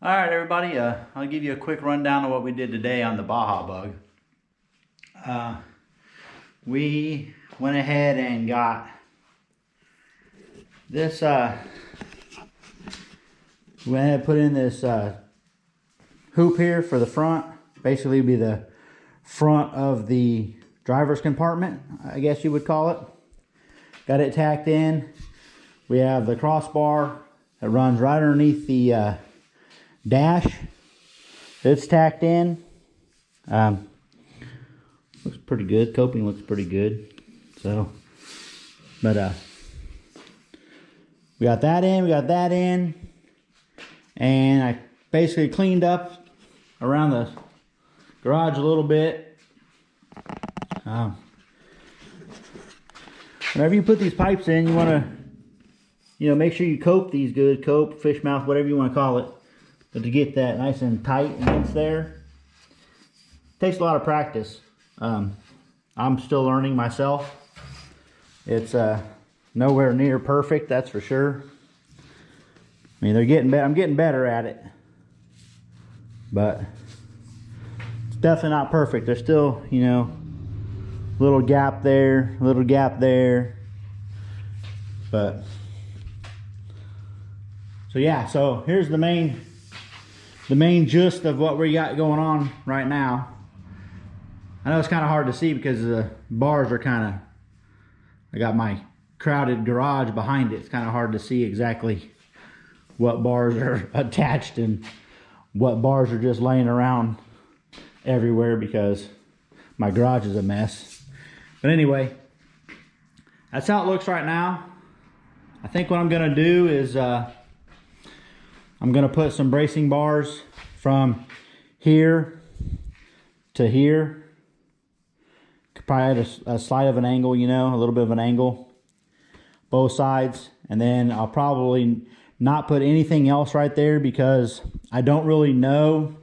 All right, everybody, I'll give you a quick rundown of what we did today on the Baja bug. We went ahead and got this, we went ahead and put in this hoop here for the front. Basically, be the front of the driver's compartment, I guess you would call it. Got it tacked in. We have the crossbar that runs right underneath the dash. It's tacked in. Looks pretty good. Coping looks pretty good. So, but we got that in. We got that in, and I basically cleaned up around the garage a little bit. Whenever you put these pipes in, you want to, make sure you cope these good. Cope, fish mouth, whatever you want to call it. But to get that nice and tight and it's there, takes a lot of practice. I'm still learning myself. It's nowhere near perfect, that's for sure. I mean, I'm getting better at it, but it's definitely not perfect. There's still, little gap there, little gap there, but so yeah. So here's the main gist of what we got going on right now. I know it's kind of hard to see because the bars are I got my crowded garage behind it. It's kind of hard to see exactly what bars are attached and what bars are just laying around everywhere because my garage is a mess. But anyway, that's how it looks right now. I think what I'm gonna do is I'm gonna put some bracing bars from here to here. Probably at a slight of an angle, a little bit of an angle, both sides. And then I'll probably not put anything else right there because I don't really know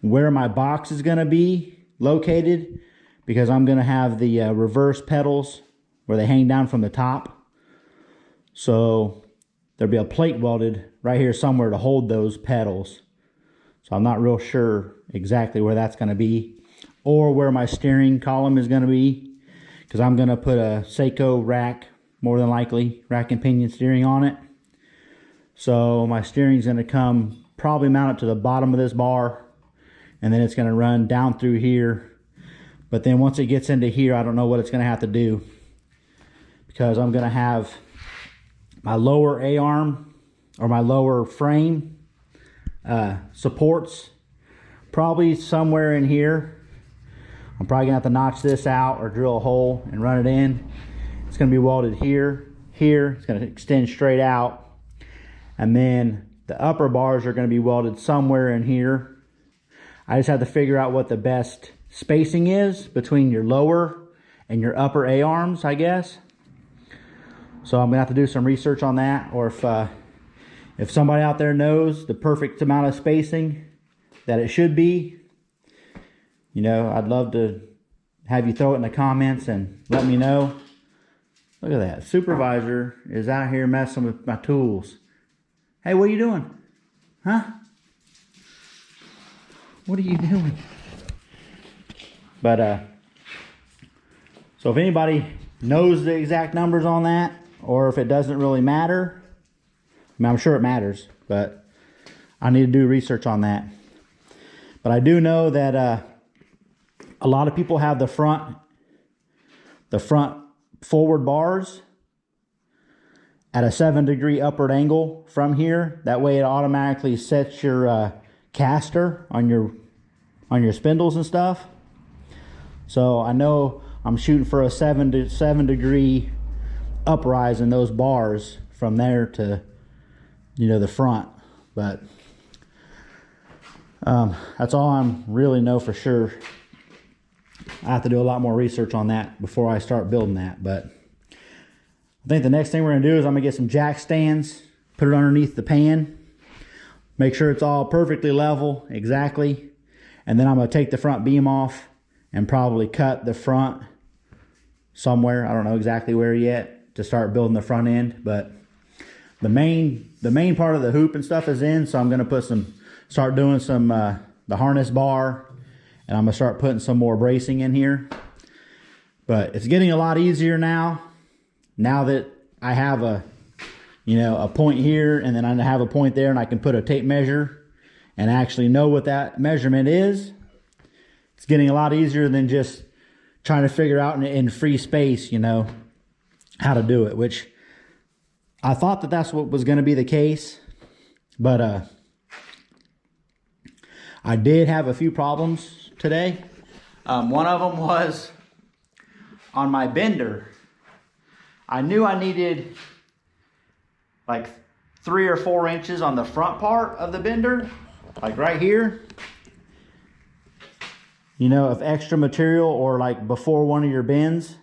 where my box is gonna be located, because I'm gonna have the reverse pedals where they hang down from the top. So there'll be a plate welded right here somewhere to hold those pedals. So I'm not real sure exactly where that's gonna be or where my steering column is gonna be, because I'm gonna put a Seiko rack, more than likely, rack and pinion steering on it. So my steering's gonna come probably mount up to the bottom of this bar, and then it's gonna run down through here. But then once it gets into here, I don't know what it's gonna have to do, because I'm gonna have my lower A-arm or my lower frame supports probably somewhere in here. I'm probably gonna have to notch this out or drill a hole and run it in. It's gonna be welded here, here. It's gonna extend straight out. And then the upper bars are gonna be welded somewhere in here. I just have to figure out what the best spacing is between your lower and your upper A-arms, I guess. So I'm gonna have to do some research on that, or if somebody out there knows the perfect amount of spacing that it should be, I'd love to have you throw it in the comments and let me know. Look at that. Supervisor is out here messing with my tools. Hey, what are you doing? Huh? What are you doing? But, so if anybody knows the exact numbers on that, or if it doesn't really matter, I'm sure it matters, but I need to do research on that. But I do know that a lot of people have the front forward bars at a 7-degree upward angle from here. That way it automatically sets your caster on your spindles and stuff. So I know I'm shooting for a 7 degree uprise in those bars from there to the front. But that's all I really know for sure. I have to do a lot more research on that before I start building that. But I think the next thing we're gonna do is I'm gonna get some jack stands, put it underneath the pan, make sure it's all perfectly level, exactly. And then I'm gonna take the front beam off and probably cut the front somewhere. I don't know exactly where yet to start building the front end, but the main part of the hoop and stuff is in, so I'm gonna put some start doing some the harness bar, and I'm gonna start putting some more bracing in here. But it's getting a lot easier now that I have a point here, and then I have a point there, and I can put a tape measure and actually know what that measurement is. It's getting a lot easier than just trying to figure out in free space, how to do it, which I thought that's what was going to be the case. But I did have a few problems today. One of them was on my bender. I knew I needed like 3 or 4 inches on the front part of the bender, like right here, of extra material, or like before one of your bends.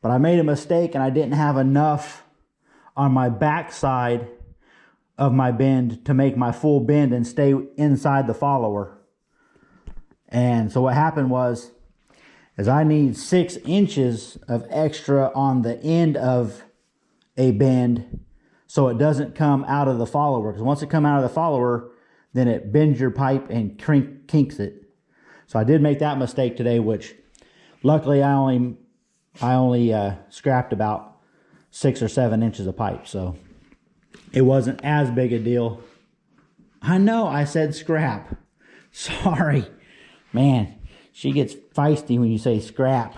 But I made a mistake and I didn't have enough on my back side of my bend to make my full bend and stay inside the follower. And so what happened is I need 6 inches of extra on the end of a bend so it doesn't come out of the follower. Because once it comes out of the follower, then it bends your pipe and kinks it. So I did make that mistake today, which luckily I only scrapped about 6 or 7 inches of pipe. So it wasn't as big a deal. I know I said scrap. Sorry. Man, she gets feisty when you say scrap.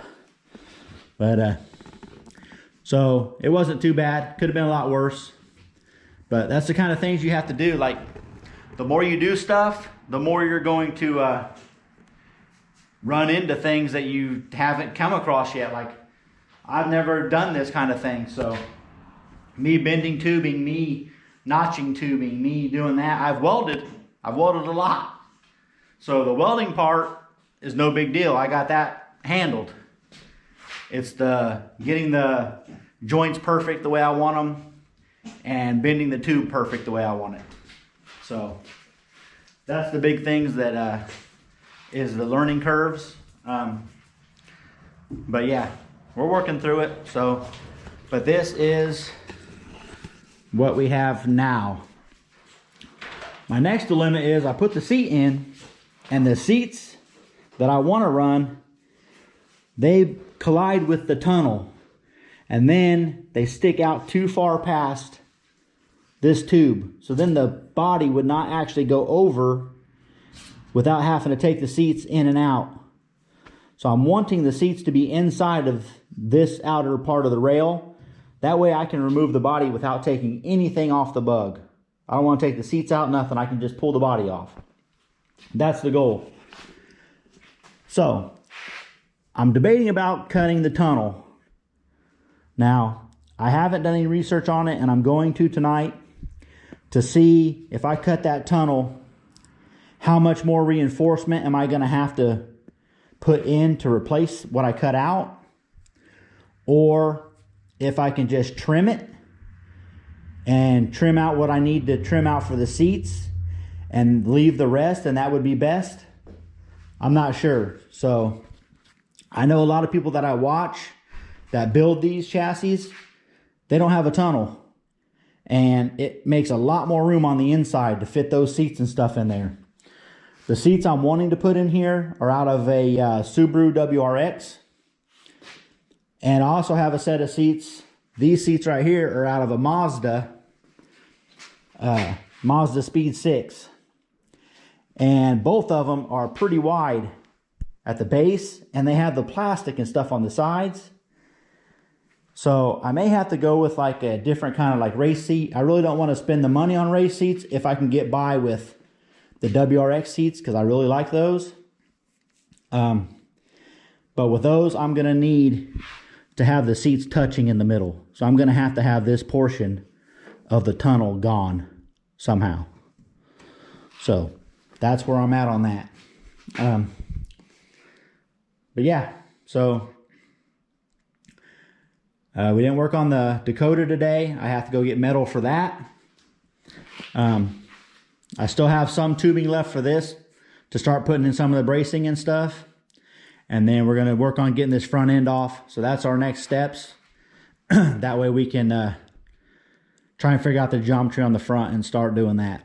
But so it wasn't too bad. Could have been a lot worse. But that's the kind of things you have to do. Like, the more you do stuff, the more you're going to run into things that you haven't come across yet. Like, I've never done this kind of thing. So me bending tubing, me notching tubing, me doing that. I've welded a lot. So the welding part is no big deal. I got that handled. It's the getting the joints perfect the way I want them and bending the tube perfect the way I want it. So that's the big things that is the learning curves. But yeah, we're working through it. So, but this is what we have now. My next dilemma is I put the seat in, and the seats that I want to run, they collide with the tunnel, and then they stick out too far past this tube. So then the body would not actually go over without having to take the seats in and out. So I'm wanting the seats to be inside of this outer part of the rail. That way I can remove the body without taking anything off the bug. I don't want to take the seats out, nothing. I can just pull the body off. That's the goal. So I'm debating about cutting the tunnel. Now, I haven't done any research on it, and I'm going to tonight to see if I cut that tunnel, how much more reinforcement am I going to have to put in to replace what I cut out, or if I can just trim it and trim out what I need to trim out for the seats and leave the rest, and that would be best. I'm not sure. So I know a lot of people that I watch that build these chassis, they don't have a tunnel, and it makes a lot more room on the inside to fit those seats and stuff in there. The seats I'm wanting to put in here are out of a Subaru WRX. And I also have a set of seats. These seats right here are out of a Mazda Speed 6. And both of them are pretty wide at the base, and they have the plastic and stuff on the sides. So I may have to go with like a different kind of like race seat. I really don't want to spend the money on race seats if I can get by with the WRX seats, because I really like those. But with those, I'm going to need to have the seats touching in the middle. So I'm going to have this portion of the tunnel gone somehow. So that's where I'm at on that. But yeah, so we didn't work on the Dakota today. I have to go get metal for that. I still have some tubing left for this to start putting in some of the bracing and stuff. And then we're going to work on getting this front end off. So that's our next steps. That way we can try and figure out the geometry on the front and start doing that.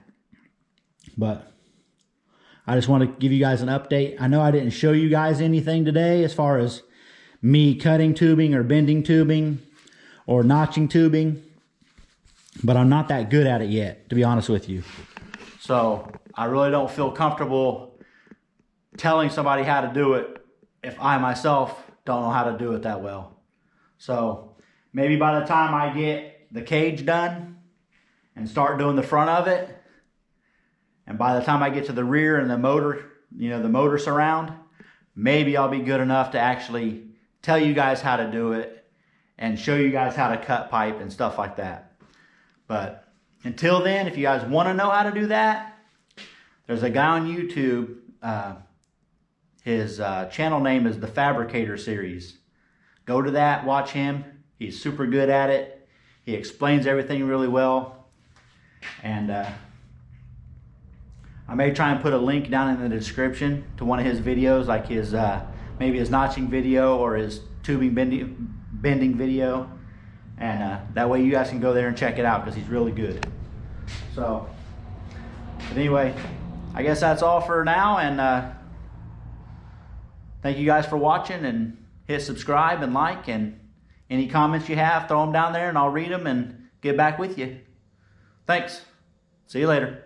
But I just want to give you guys an update. I know I didn't show you guys anything today as far as me cutting tubing or bending tubing or notching tubing, but I'm not that good at it yet, to be honest with you. So I really don't feel comfortable telling somebody how to do it if I myself don't know how to do it that well. So maybe by the time I get the cage done and start doing the front of it, and by the time I get to the rear and the motor, you know, the motor surround, maybe I'll be good enough to actually tell you guys how to do it and show you guys how to cut pipe and stuff like that. But until then, if you guys want to know how to do that, there's a guy on YouTube. His channel name is The Fabricator Series. Go to that, watch him. He's super good at it. He explains everything really well. And I may try and put a link down in the description to one of his videos, like his maybe his notching video or his tubing bending video. And that way you guys can go there and check it out because he's really good. So, but anyway, I guess that's all for now. And thank you guys for watching, and hit subscribe and like, and any comments you have, throw them down there and I'll read them and get back with you. Thanks. See you later.